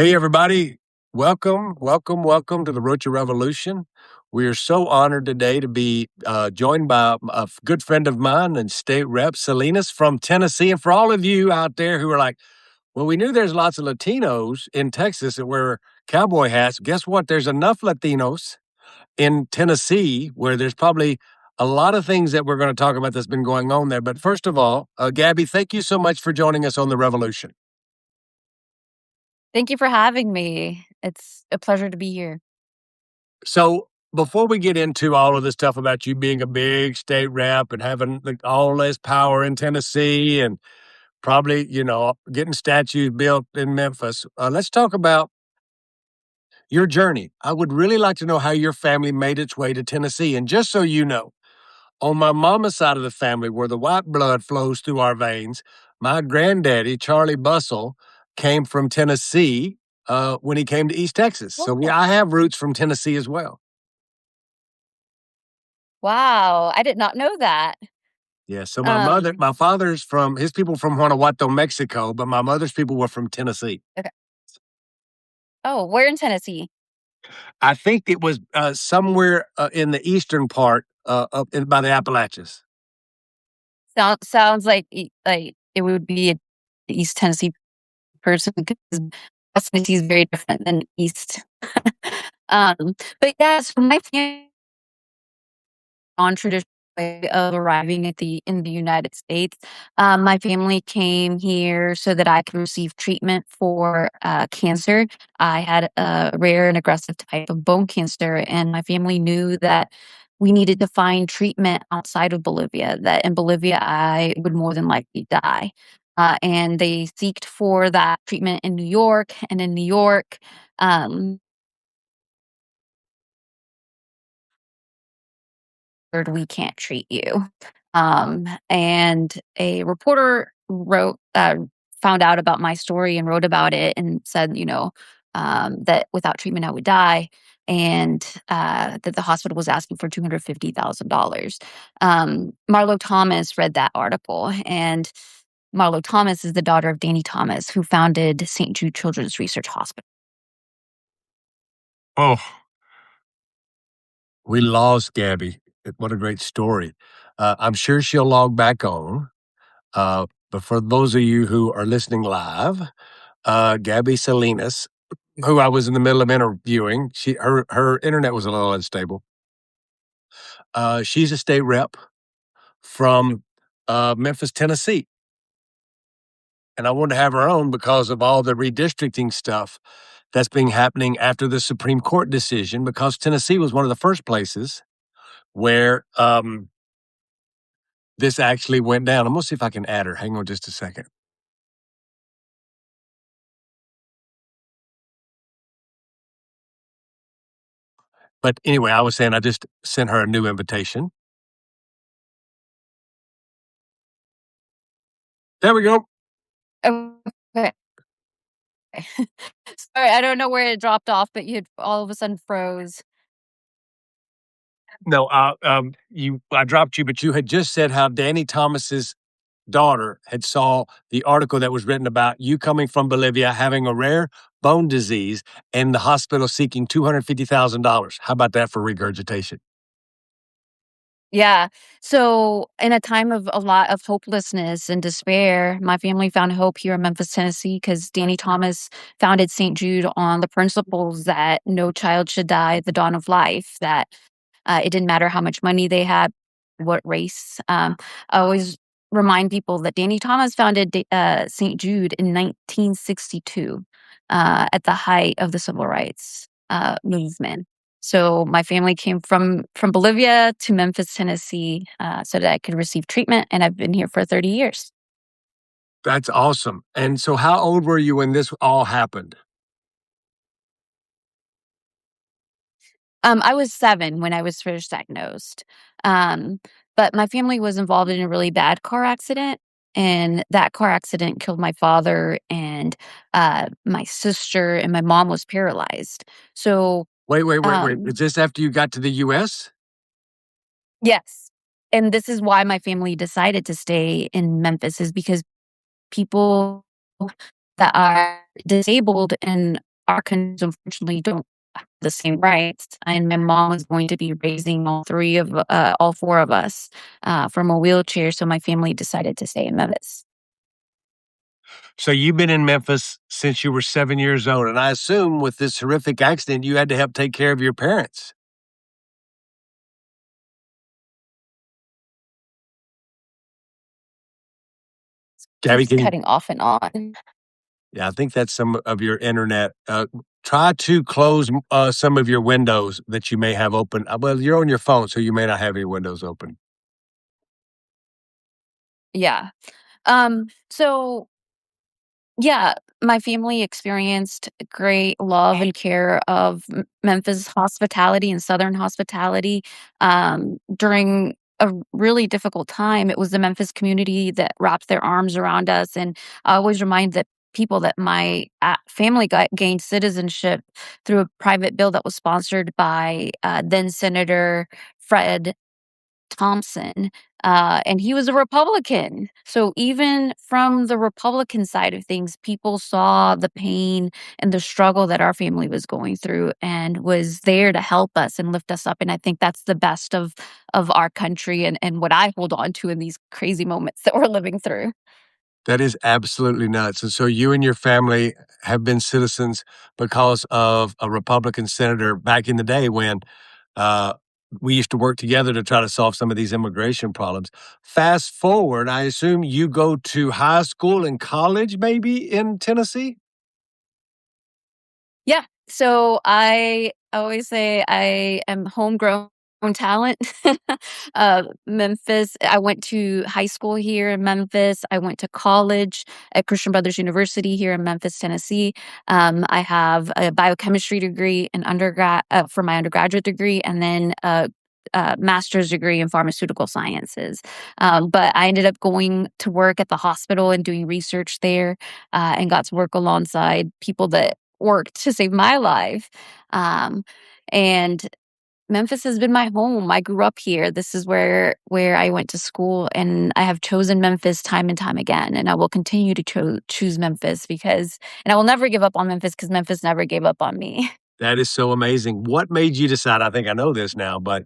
Hey, everybody. Welcome to the Rocha Revolution. We are so honored today to be joined by good friend of mine and state rep, Salinas from Tennessee. And for all of you out there who are like, well, we knew there's lots of Latinos in Texas that wear cowboy hats. Guess what? There's enough Latinos in Tennessee where there's probably a lot of things that we're going to talk about that's been going on there. But first of all, Gabby, thank you so much for joining us on the Revolution. Thank you for having me. It's a pleasure to be here. So before we get into all of this stuff about you being a big state rep and having all this power in Tennessee and probably, getting statues built in Memphis, let's talk about your journey. I would really like to know how your family made its way to Tennessee. And just so you know, on my mama's side of the family, where the white blood flows through our veins, my granddaddy, Charlie Bussell, came from Tennessee when he came to East Texas. So Oh, I have roots from Tennessee as well. wow, I did not know that. Yeah, so Um, my father's from his people from Guanajuato, Mexico, but my mother's people were from Tennessee. okay. Oh, where in Tennessee? I think it was, somewhere, in the eastern part, up in by the Appalachians. Sounds like it would be a East Tennessee person because West Tennessee is very different than East. But yeah, so my family non-traditional way of arriving at the in the United States. My family came here so that I could receive treatment for cancer. I had a rare and aggressive type of bone cancer, and my family knew that we needed to find treatment outside of Bolivia. That in Bolivia, I would more than likely die. And they seeked for that treatment in New York, and in New York, um, we can't treat you. And a reporter found out about my story and wrote about it and said, that without treatment I would die, and that the hospital was asking for $250,000. Marlo Thomas read that article, and Marlo Thomas is the daughter of Danny Thomas, who founded St. Jude Children's Research Hospital. Oh, we lost Gabby. What a great story. I'm sure she'll log back on. But for those of you who are listening live, Gabby Salinas, who I was in the middle of interviewing, her internet was a little unstable. She's a state rep from Memphis, Tennessee. And I wanted to have her on because of all the redistricting stuff that's been happening after the Supreme Court decision, because Tennessee was one of the first places where this actually went down. I'm gonna see if I can add her. Hang on just a second. But anyway, I was saying I just sent her a new invitation. There we go. Okay. Sorry, I don't know where it dropped off, but you had all of a sudden froze. No, I dropped you, but you had just said how Danny Thomas's daughter had saw the article that was written about you coming from Bolivia, having a rare bone disease, and the hospital seeking $250,000. How about that for regurgitation? Yeah. So, in a time of a lot of hopelessness and despair, my family found hope here in Memphis, Tennessee, because Danny Thomas founded St. Jude on the principles that no child should die at the dawn of life, that it didn't matter how much money they had, what race. I always remind people that Danny Thomas founded St. Jude in 1962 at the height of the civil rights movement. So my family came from Bolivia to Memphis, Tennessee, so that I could receive treatment, and I've been here for 30 years. That's awesome. And so how old were you when this all happened? I was 7 when I was first diagnosed, um, but my family was involved in a really bad car accident, and that car accident killed my father and, my sister, and my mom was paralyzed. So, Wait. Is um this after you got to the US? yes, and this is why my family decided to stay in Memphis is because people that are disabled and our countries unfortunately don't have the same rights, and my mom was going to be raising all 4 of us, from a wheelchair, so my family decided to stay in Memphis. So you've been in Memphis since you were 7 years old, and I assume with this horrific accident, you had to help take care of your parents. Gabby, Keeps can you cutting off and on. Yeah, I think that's some of your internet. Try to close, some of your windows that you may have open. Well, you're on your phone, so you may not have any windows open. Yeah. So yeah, my family experienced great love and care of Memphis hospitality and Southern hospitality during a really difficult time. It was the Memphis community that wrapped their arms around us, and I always remind that people that my family gained citizenship through a private bill that was sponsored by then Senator Fred Thompson, and he was a Republican. So even from the Republican side of things, people saw the pain and the struggle that our family was going through and was there to help us and lift us up. And I think that's the best of our country and what I hold on to in these crazy moments that we're living through. That is absolutely nuts. And so you and your family have been citizens because of a Republican senator back in the day when uh, we used to work together to try to solve some of these immigration problems. Fast forward, I assume you go to high school and college maybe in Tennessee? Yeah. So I always say I am homegrown talent. Memphis, I went to high school here in Memphis. I went to college at Christian Brothers University here in Memphis, Tennessee. I have a biochemistry degree in undergrad for my undergraduate degree, and then a master's degree in pharmaceutical sciences. But I ended up going to work at the hospital and doing research there, and got to work alongside people that worked to save my life. Um, and Memphis has been my home. I grew up here. This is where I went to school, and I have chosen Memphis time and time again, and I will continue to choose Memphis because and I will never give up on Memphis because Memphis never gave up on me. That is so amazing. What made you decide? I think I know this now, but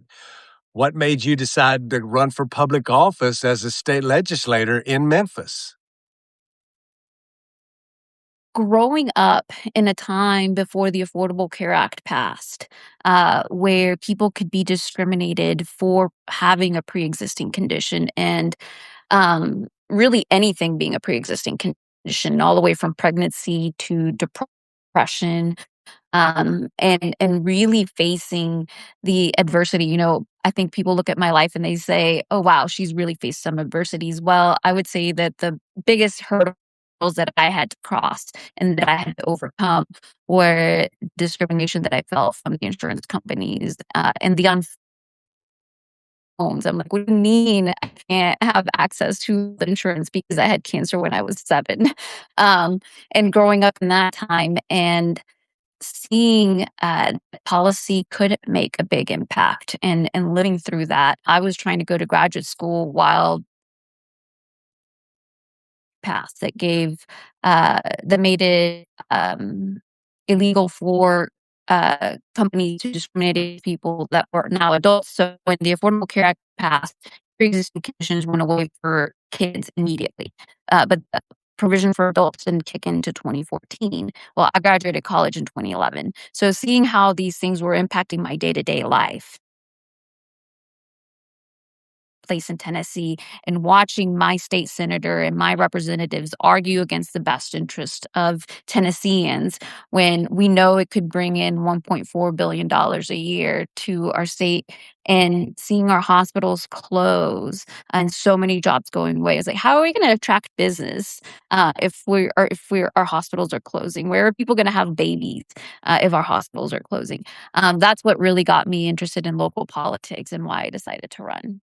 what made you decide to run for public office as a state legislator in Memphis? Growing up in a time before the Affordable Care Act passed, where people could be discriminated for having a pre-existing condition and really anything being a pre-existing condition, all the way from pregnancy to depression, and really facing the adversity. I think people look at my life and they say, "Oh, wow, she's really faced some adversities." Well, I would say that the biggest hurdles that I had to cross and that I had to overcome were discrimination that I felt from the insurance companies and the homes. I'm like, "What do you mean I can't have access to the insurance because I had cancer when I was 7?" Um, and growing up in that time and seeing that policy could make a big impact and living through that. I was trying to go to graduate school while passed that made it illegal for companies to discriminate against people that were now adults. So when the Affordable Care Act passed, pre-existing conditions went away for kids immediately, but the provision for adults didn't kick into 2014. Well, I graduated college in 2011, so seeing how these things were impacting my day-to-day life place in Tennessee and watching my state senator and my representatives argue against the best interest of Tennesseans when we know it could bring in $1.4 billion a year to our state and seeing our hospitals close and so many jobs going away. It's like, how are we going to attract business if our hospitals are closing? Where are people going to have babies if our hospitals are closing? That's what really got me interested in local politics and why I decided to run.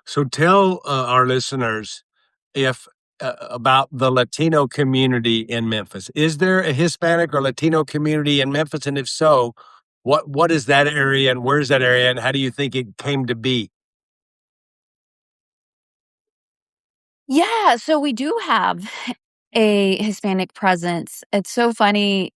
So tell our listeners if about the Latino community in Memphis. Is there a Hispanic or Latino community in Memphis? And if so, what is that area and where's that area and how do you think it came to be? Yeah, so we do have a Hispanic presence. It's so funny.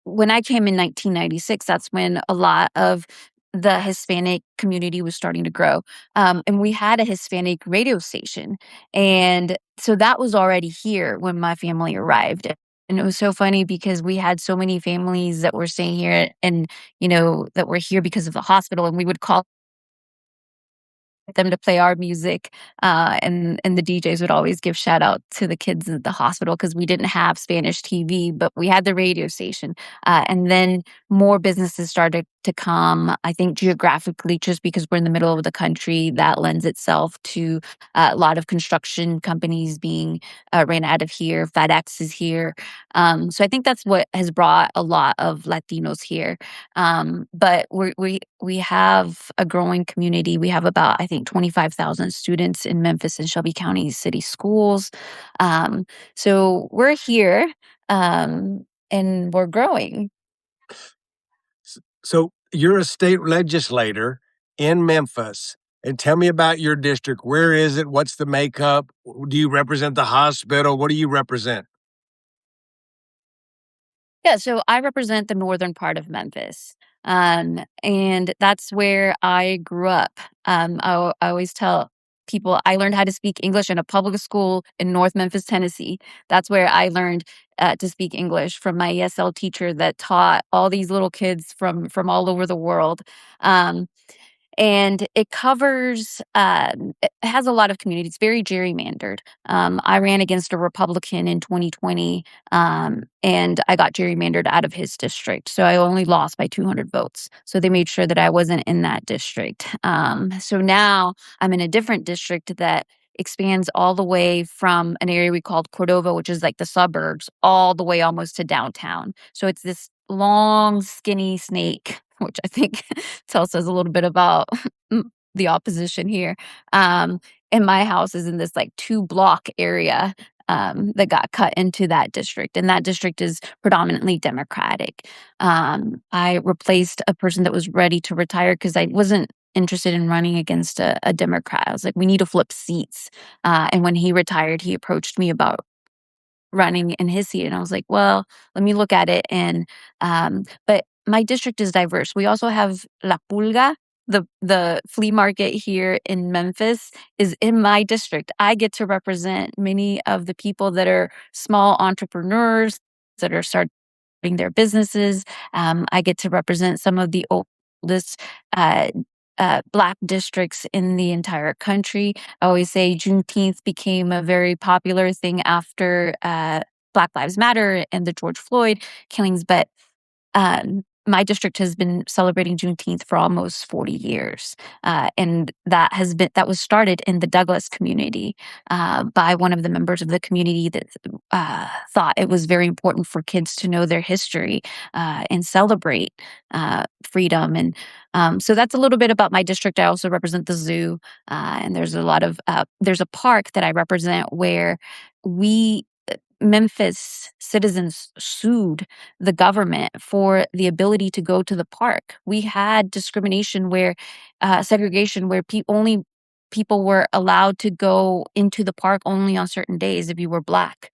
when I came in 1996, that's when a lot of the Hispanic community was starting to grow. And we had a Hispanic radio station. And so that was already here when my family arrived. And it was so funny because we had so many families that were staying here and, that were here because of the hospital. And we would call them to play our music, and the DJs would always give shout out to the kids at the hospital because we didn't have Spanish TV, but we had the radio station. And then more businesses started to come. I think geographically, just because we're in the middle of the country, that lends itself to a lot of construction companies being ran out of here. FedEx is here, so I think that's what has brought a lot of Latinos here. But we have a growing community. We have about, I think, 25,000 students in Memphis and Shelby County city schools. So we're here, and we're growing. So you're a state legislator in Memphis. And tell me about your district. Where is it? What's the makeup? Do you represent the hospital? What do you represent? Yeah, so I represent the northern part of Memphis. And that's where I grew up. I always tell people I learned how to speak English in a public school in North Memphis, Tennessee. That's where I learned to speak English from my ESL teacher that taught all these little kids from all over the world. Um, and it has a lot of community. It's very gerrymandered. I ran against a Republican in 2020, and I got gerrymandered out of his district. So I only lost by 200 votes. So they made sure that I wasn't in that district. So now I'm in a different district that expands all the way from an area we called Cordova, which is like the suburbs, all the way almost to downtown. So it's this long, skinny snake, which I think tells us a little bit about the opposition here. And my house is in this like 2-block area that got cut into that district. And that district is predominantly Democratic. I replaced a person that was ready to retire because I wasn't interested in running against a Democrat. I was like, we need to flip seats. And when he retired, he approached me about running in his seat. And I was like, well, let me look at it. But my district is diverse. We also have La Pulga. The flea market here in Memphis is in my district. I get to represent many of the people that are small entrepreneurs that are starting their businesses. I get to represent some of the oldest Black districts in the entire country. I always say Juneteenth became a very popular thing after Black Lives Matter and the George Floyd killings, but my district has been celebrating Juneteenth for almost 40 years. And that was started in the Douglas community by one of the members of the community that thought it was very important for kids to know their history and celebrate freedom. And so that's a little bit about my district. I also represent the zoo. And there's a park that I represent where Memphis citizens sued the government for the ability to go to the park. We had discrimination segregation where only people were allowed to go into the park only on certain days if you were Black.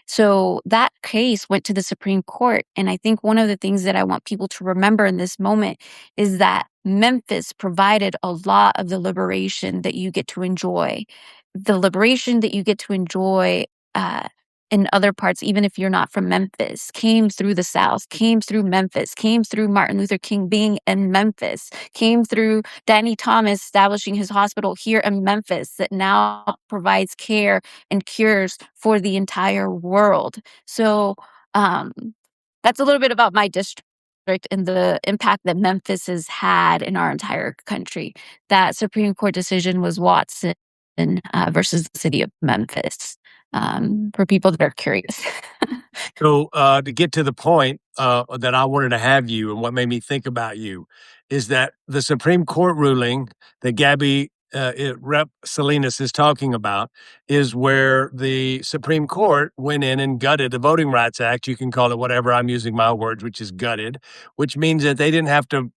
So that case went to the Supreme Court. And I think one of the things that I want people to remember in this moment is that Memphis provided a lot of the liberation that you get to enjoy. The liberation that you get to enjoy in other parts, even if you're not from Memphis, came through the South, came through Memphis, came through Martin Luther King being in Memphis, came through Danny Thomas establishing his hospital here in Memphis that now provides care and cures for the entire world. So um, that's a little bit about my district and the impact that Memphis has had in our entire country. That Supreme Court decision was Watson versus the city of Memphis, for people that are curious. So, to get to the point that I wanted to have you and what made me think about you is that the Supreme Court ruling that Gabby, Rep. Salinas is talking about is where the Supreme Court went in and gutted the Voting Rights Act. You can call it whatever. I'm using my words, which is gutted, which means that they didn't have to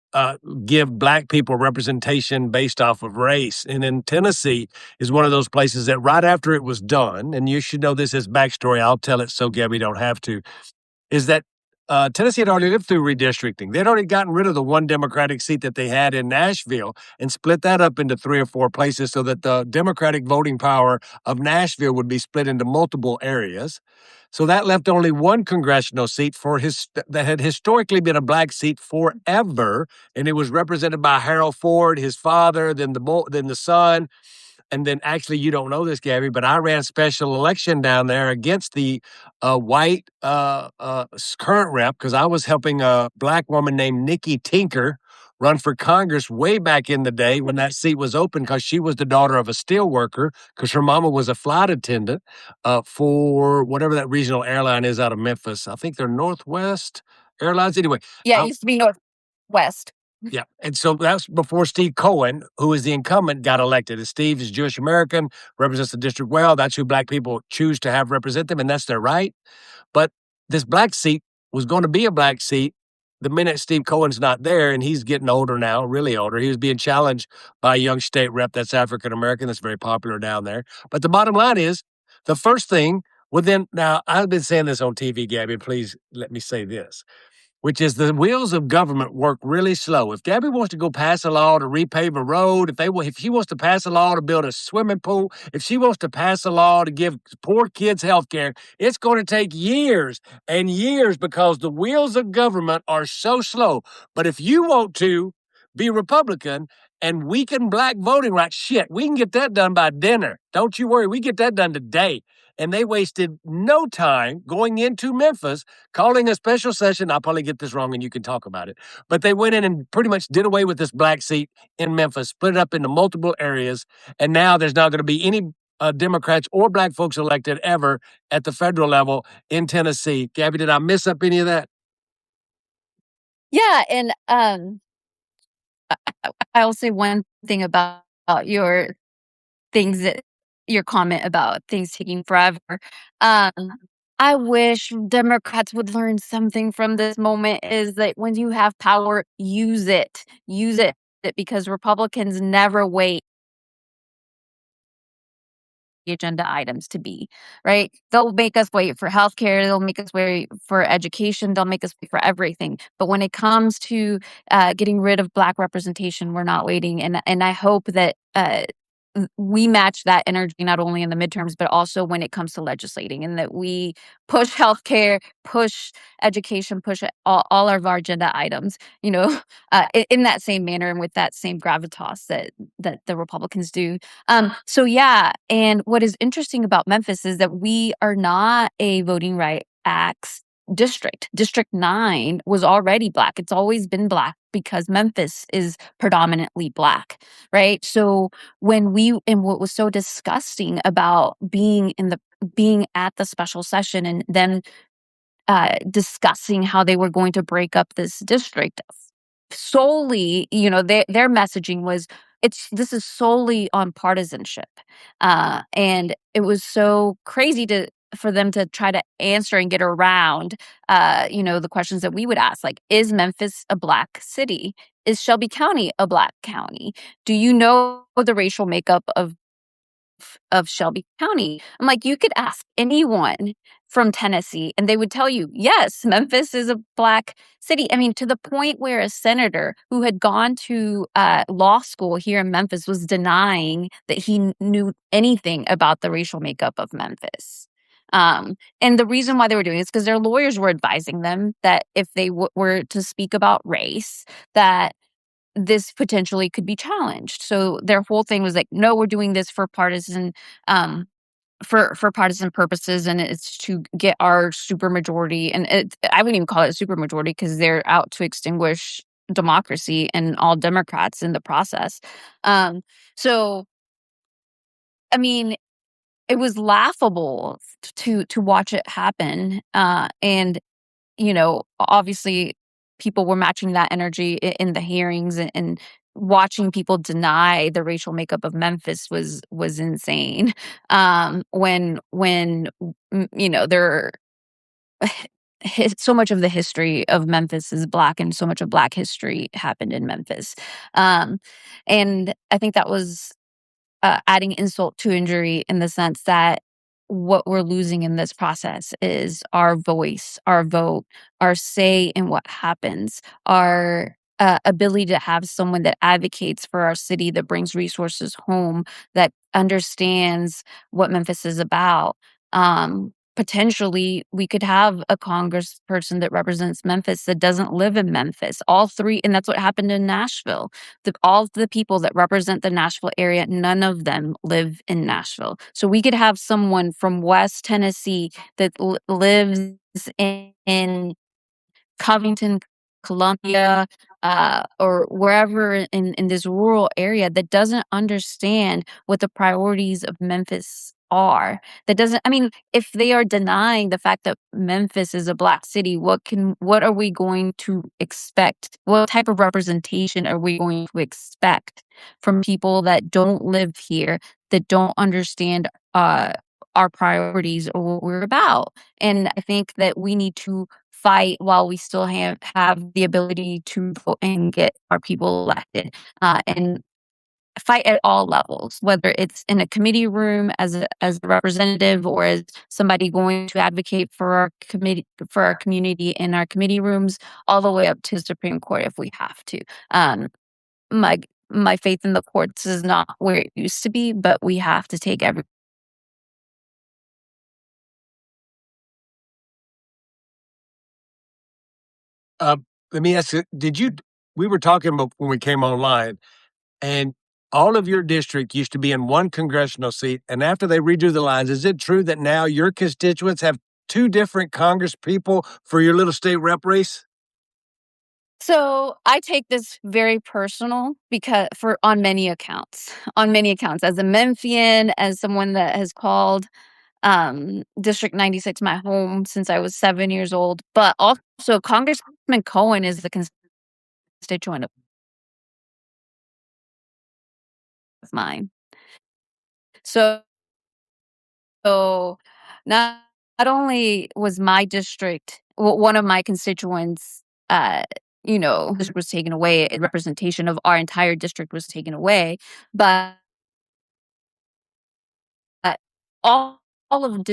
give Black people representation based off of race. And in Tennessee is one of those places that right after it was done, and you should know this as backstory, I'll tell it so Gabby don't have to. is that Tennessee had already lived through redistricting. They'd already gotten rid of the one Democratic seat that they had in Nashville and split that up into 3 or 4 places so that the Democratic voting power of Nashville would be split into multiple areas. So that left only one congressional seat that had historically been a black seat forever, and it was represented by Harold Ford, his father, then the son, and then actually, you don't know this, Gabby, but I ran special election down there against the white current rep because I was helping a black woman named Nikki Tinker run for Congress way back in the day when that seat was open because she was the daughter of a steel worker because her mama was a flight attendant for whatever that regional airline is out of Memphis. I think they're Northwest Airlines. Anyway, Yeah, it I, used to be Northwest. yeah. And so that's before Steve Cohen, who is the incumbent, got elected. And Steve is Jewish American, represents the district well. That's who black people choose to have represent them, and that's their right. But this black seat was going to be a black seat the minute Steve Cohen's not there, and he's getting older now, really older. He was being challenged by a young state rep that's African American, that's very popular down there. But the bottom line is the first thing within now, I've been saying this on TV, Gabby. Please let me say this, which is the wheels of government work really slow. If Gabby wants to go pass a law to repave a road, if she wants to pass a law to build a swimming pool, if she wants to pass a law to give poor kids health care, it's going to take years and years because the wheels of government are so slow. But if you want to be Republican and weaken black voting rights, shit, we can get that done by dinner. Don't you worry, we get that done today. And they wasted no time going into Memphis calling a special session. I'll probably get this wrong and you can talk about it. But they went in and pretty much did away with this black seat in Memphis, split it up into multiple areas. And now there's not going to be any Democrats or black folks elected ever at the federal level in Tennessee. Gabby, did I miss up any of that? Yeah, and I'll say one thing about your things that your comment about things taking forever. Um, I wish Democrats would learn something from this moment is that when you have power, use it. Use it because Republicans never wait the agenda items to be, right? They'll make us wait for healthcare, they'll make us wait for education, they'll make us wait for everything. But when it comes to getting rid of black representation, we're not waiting. And I hope that we match that energy not only in the midterms but also when it comes to legislating, and that we push healthcare, push education, push all of our agenda items, in that same manner and with that same gravitas that the Republicans do. So yeah, and what is interesting about Memphis is that we are not a voting right acts district. District 9 was already black. It's always been black because Memphis is predominantly black, right? So what was so disgusting about being at the special session and then discussing how they were going to break up this district solely, their messaging was this is solely on partisanship, and it was so crazy for them to try to answer and get around, the questions that we would ask, like, is Memphis a black city? Is Shelby County a black county? Do you know the racial makeup of Shelby County? I'm like, you could ask anyone from Tennessee and they would tell you, yes, Memphis is a black city. I mean, to the point where a senator who had gone to law school here in Memphis was denying that he knew anything about the racial makeup of Memphis. And the reason why they were doing it is because their lawyers were advising them that if they were to speak about race, that this potentially could be challenged. So their whole thing was like, no, we're doing this for partisan purposes, and it's to get our supermajority. And I wouldn't even call it a supermajority because they're out to extinguish democracy and all Democrats in the process. So I mean, it was laughable to watch it happen. And obviously people were matching that energy in the hearings, and watching people deny the racial makeup of Memphis was insane. When there so much of the history of Memphis is black, and so much of black history happened in Memphis. Um, and I think that was adding insult to injury in the sense that what we're losing in this process is our voice, our vote, our say in what happens, our ability to have someone that advocates for our city, that brings resources home, that understands what Memphis is about. Potentially, we could have a congressperson that represents Memphis that doesn't live in Memphis. All three, and that's what happened in Nashville. All the people that represent the Nashville area, none of them live in Nashville. So we could have someone from West Tennessee that lives in Covington, Columbia, or wherever in this rural area that doesn't understand what the priorities of Memphis are. That doesn't, I mean, if they are denying the fact that Memphis is a Black city, what are we going to expect? What type of representation are we going to expect from people that don't live here, that don't understand our priorities or what we're about? And I think that we need to fight while we still have the ability to vote and get our people elected, and fight at all levels, whether it's in a committee room as a representative or as somebody going to advocate for our community in our committee rooms, all the way up to the Supreme Court if we have to. Um, my my faith in the courts is not where it used to be, but we have to take every. Uh, Let me ask you, we were talking when we came online, and all of your district used to be in one congressional seat, and after they redrew the lines, is it true that now your constituents have 2 different Congress people for your little state rep race? So I take this very personal because for on many accounts, as a Memphian, as someone that has called District 96 my home since I was 7 years old, but also Congressman Cohen is the constituent of mine. So, so not, not only was my district, one of my constituents, uh, this was taken away, a representation of our entire district was taken away, but all, all of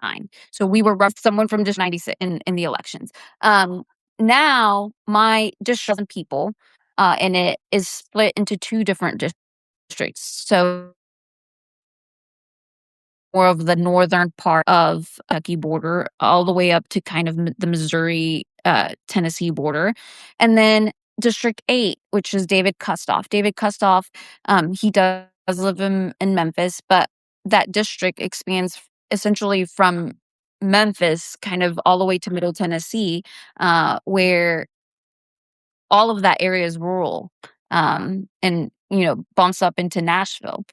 9. So we were someone from just 96 in the elections. Now my district of people, and it is split into 2 different districts. So more of the northern part of Kentucky border, all the way up to kind of the Missouri, Tennessee border, and then District 8, which is David Kustoff. David Kustoff, he does live in Memphis, but that district expands essentially from Memphis, kind of all the way to Middle Tennessee, where all of that area is rural, and bumps up into Nashville.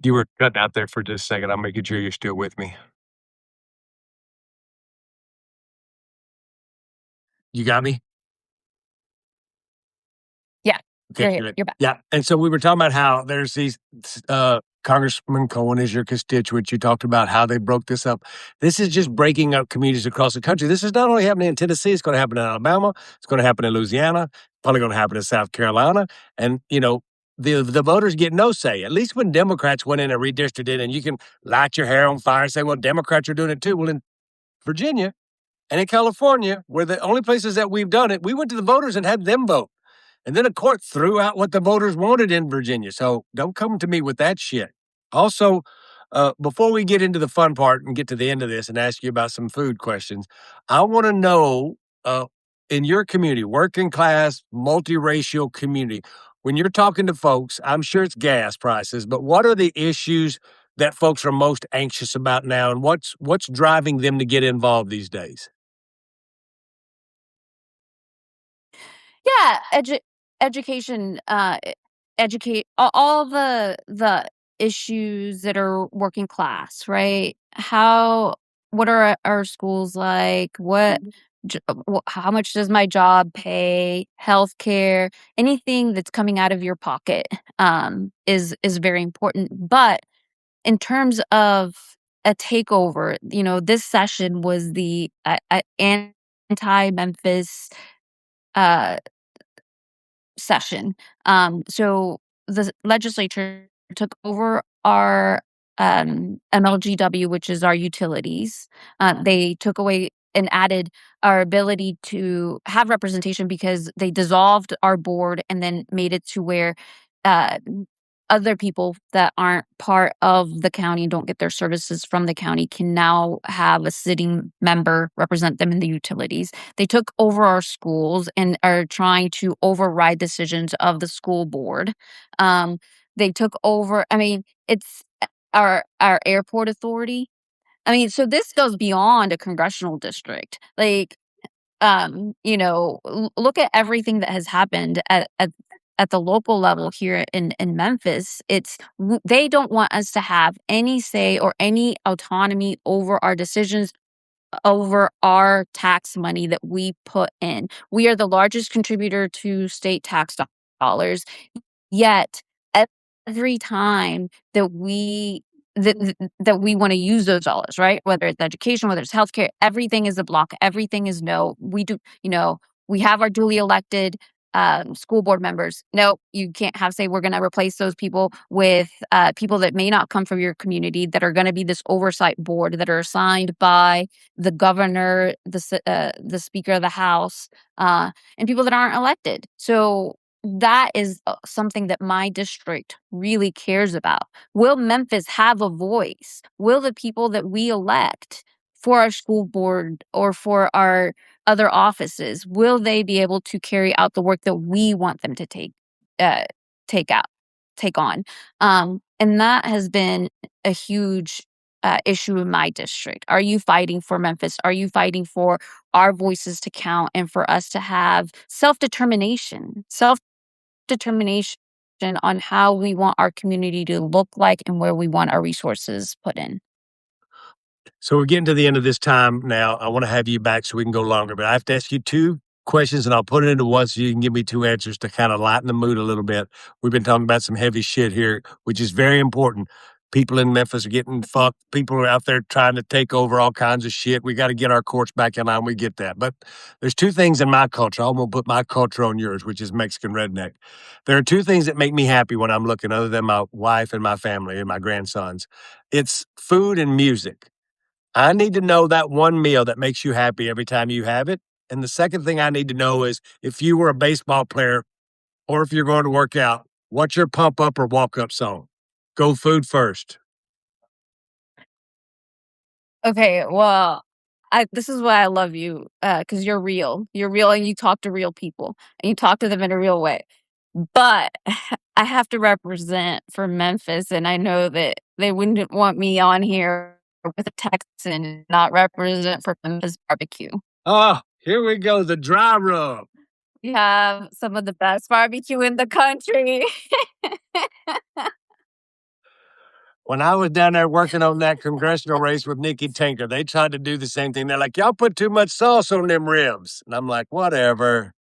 You were cutting out there for just a second. I'm making sure you're still with me. You got me? Yeah, Okay, you're here. good. You're back. Yeah, and so we were talking about how there's these, Congressman Cohen is your constituent. You talked about how they broke this up. This is just breaking up communities across the country. This is not only happening in Tennessee, it's gonna happen in Alabama, it's gonna happen in Louisiana, probably gonna happen in South Carolina, and, the voters get no say. At least when Democrats went in and redistricted, and you can light your hair on fire and say, "Well, Democrats are doing it too." Well, in Virginia and in California, where the only places that we've done it, we went to the voters and had them vote. And then a court threw out what the voters wanted in Virginia. So don't come to me with that shit. Also, before we get into the fun part and get to the end of this and ask you about some food questions, I want to know, uh, in your community, working class, multiracial community, when you're talking to folks, I'm sure it's gas prices, but what are the issues that folks are most anxious about now, and what's driving them to get involved these days? Yeah, education, educate all the issues that are working class, right? What are our schools like? How much does my job pay? Healthcare, anything that's coming out of your pocket, is very important. But in terms of a takeover. This session was the anti-Memphis uh, session. So the legislature took over our MLGW, which is our utilities. They took away and added our ability to have representation because they dissolved our board and then made it to where uh, other people that aren't part of the county, don't get their services from the county, can now have a sitting member represent them in the utilities. They took over our schools and are trying to override decisions of the school board. Um, they took over, I mean, it's our airport authority. I mean, so this goes beyond a congressional district. Like, look at everything that has happened at the local level here in Memphis. They don't want us to have any say or any autonomy over our decisions, over our tax money that we put in. We are the largest contributor to state tax dollars. Yet, every time that we wanna use those dollars, right? Whether it's education, whether it's healthcare, everything is a block, everything is no. We have our duly elected, school board members. "Nope, you can't have say, we're gonna replace those people with, people that may not come from your community that are gonna be this oversight board that are assigned by the governor, the speaker of the house, and people that aren't elected." So that is something that my district really cares about. Will Memphis have a voice? Will the people that we elect for our school board or for our other offices, will they be able to carry out the work that we want them to uh, take out, take on? And that has been a huge issue in my district. Are you fighting for Memphis? Are you fighting for our voices to count and for us to have self determination on how we want our community to look like and where we want our resources put in? So we're getting to the end of this time now. I want to have you back so we can go longer, but I have to ask you two questions and I'll put it into one so you can give me two answers to kind of lighten the mood a little bit. We've been talking about some heavy shit here, which is very important. People in Memphis are getting fucked. People are out there trying to take over all kinds of shit. We got to get our courts back in line. We get that. But there's two things in my culture. I'm going to put my culture on yours, which is Mexican redneck. There are two things that make me happy when I'm looking, other than my wife and my family and my grandsons. It's food and music. I need to know that one meal that makes you happy every time you have it. And the second thing I need to know is if you were a baseball player or if you're going to work out, what's your pump up or walk up song? Go food first. Okay, well, this is why I love you, because you're real. You're real and you talk to real people and you talk to them in a real way. But I have to represent for Memphis, and I know that they wouldn't want me on here with a Texan and not represent for Memphis barbecue. Oh, here we go. The dry rub. We have some of the best barbecue in the country. When I was down there working on that congressional race with Nikki Tinker, they tried to do the same thing. They're like, y'all put too much sauce on them ribs. And I'm like, whatever.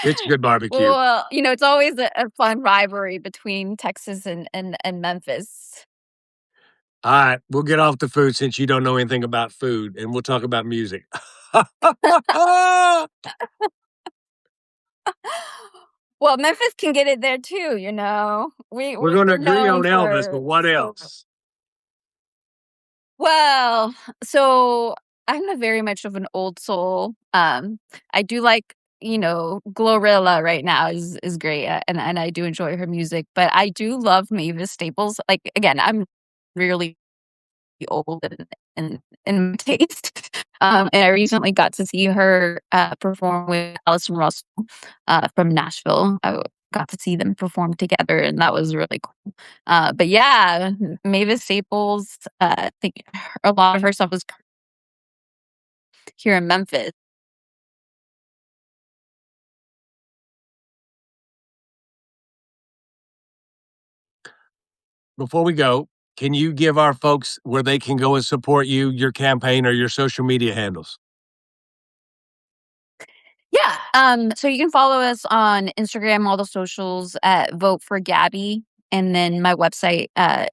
It's good barbecue. Well, it's always a fun rivalry between Texas and Memphis. All right, we'll get off the food since you don't know anything about food, and we'll talk about music. Well, Memphis can get it there too, you know? We're gonna We're agree on known Elvis, for but what else? well, so I'm a very much of an old soul. I do like, Glorilla right now is great, and I do enjoy her music, but I do love Mavis Staples. Like, again, I'm really old in my taste. And I recently got to see her perform with Allison Russell from Nashville. Got to see them perform together, and that was really cool. But yeah, Mavis Staples, I think a lot of her stuff was here in Memphis. Before we go, can you give our folks where they can go and support you, your campaign, or your social media handles? Yeah. So you can follow us on Instagram, all the socials at Vote for Gabby. And then my website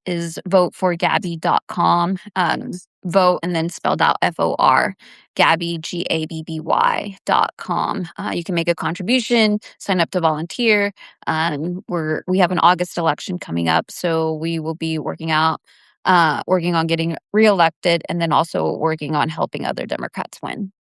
is voteforgabby.com. Vote and then spelled out FOR, Gabby, GABBY.com. You can make a contribution, sign up to volunteer. We have an August election coming up, so we will be working on getting reelected and then also working on helping other Democrats win.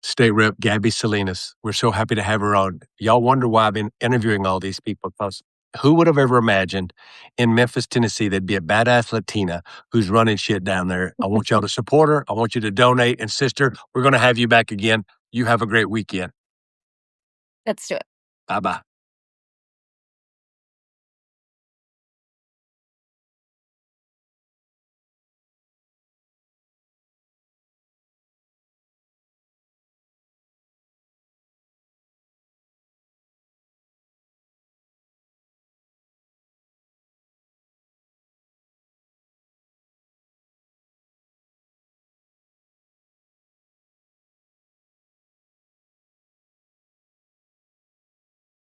State Rep Gabby Salinas. We're so happy to have her on. Y'all wonder why I've been interviewing all these people, because who would have ever imagined in Memphis, Tennessee, there'd be a badass Latina who's running shit down there. I want y'all to support her. I want you to donate. And sister, we're going to have you back again. You have a great weekend. Let's do it. Bye-bye.